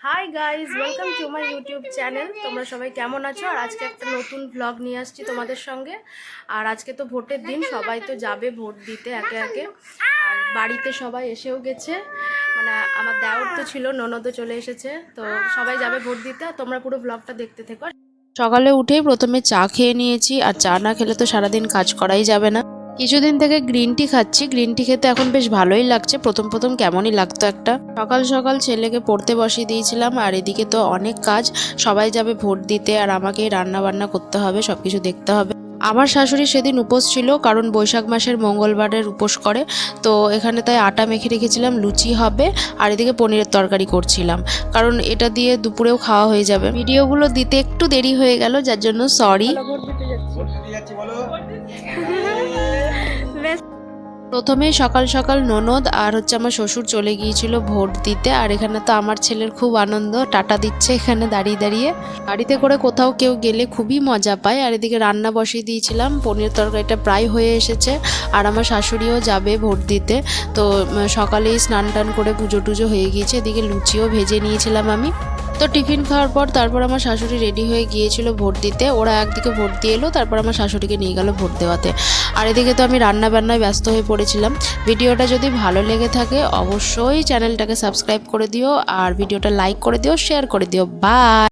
Hi guys, welcome to my YouTube channel. তোমরা সবাই কেমন আছো? আর আজকে একটা নতুন ব্লগ নিয়ে আসছি তোমাদের সঙ্গে। আর আজকে তো ভোটের দিন, সবাই তো যাবে ভোট দিতে একে একে। আর বাড়িতে সবাই এসেও গেছে, মানে আমার দেওর তো ছিল, ননদও চলে এসেছে, তো সবাই যাবে ভোট দিতে। আর তোমরা পুরো ব্লগটা দেখতে থেকো। সকালে উঠেই প্রথমে চা খেয়ে নিয়েছি, আর চা না খেলে তো সারাদিন কাজ করাই যাবে না। কিছুদিন থেকে গ্রিন টি খাচ্ছি, গ্রিন টি খেতে এখন বেশ ভালোই লাগছে। প্রথম প্রথম কেমনই লাগতো একটা। সকাল সকাল ছেলেকে পড়তে বসিয়ে দিয়েছিলাম, আর এদিকে তো অনেক কাজ, সবাই যাবে ভোট দিতে আর আমাকেই রান্না বান্না করতে হবে, সবকিছু দেখতে হবে। আমার শাশুড়ি সেদিন উপোস ছিল, কারণ বৈশাখ মাসের মঙ্গলবারের উপোস করে। তো এখানে তাই আটা মেখে রেখেছিলাম, লুচি হবে। আর এদিকে পনিরের তরকারি করছিলাম, কারণ এটা দিয়ে দুপুরেও খাওয়া হয়ে যাবে। ভিডিওগুলো দিতে একটু দেরি হয়ে গেল, যার জন্য সরি। প্রথমেই সকাল সকাল ননদ আর আমার শ্বশুর চলে গিয়েছিল ভোট দিতে। আর এখানে তো আমার ছেলের খুব আনন্দ, টাটা দিচ্ছে এখানে দাঁড়িয়ে দাঁড়িয়ে। গাড়িতে করে কোথাও কেউ গেলে খুবই মজা পায়। আর এদিকে রান্না বসিয়ে দিয়েছিলাম, পনির তরকারিটা প্রায় হয়ে এসেছে। আর আমার শাশুড়িও যাবে ভোট দিতে, তো সকালেই স্নান টান করে পুজো টুজো হয়ে গিয়েছে। এদিকে লুচিও ভেজে নিয়েছিলাম আমি। তো টিফিন খাওয়ার পর তারপর আমার শাশুড়ি রেডি হয়ে গিয়েছিল ভোট দিতে। ওরা একদিকে ভোট দিয়ে এলো, তারপর আমার শাশুড়িকে নিয়ে গেল ভোট দেওয়াতে। আর এদিকে তো আমি রান্না বান্নায় ব্যস্ত হয়ে পড়েছিলাম। ভিডিওটা যদি ভালো লেগে থাকে অবশ্যই চ্যানেলটাকে সাবস্ক্রাইব করে দিও, আর ভিডিওটা লাইক করে দিও, শেয়ার করে দিও। বাই।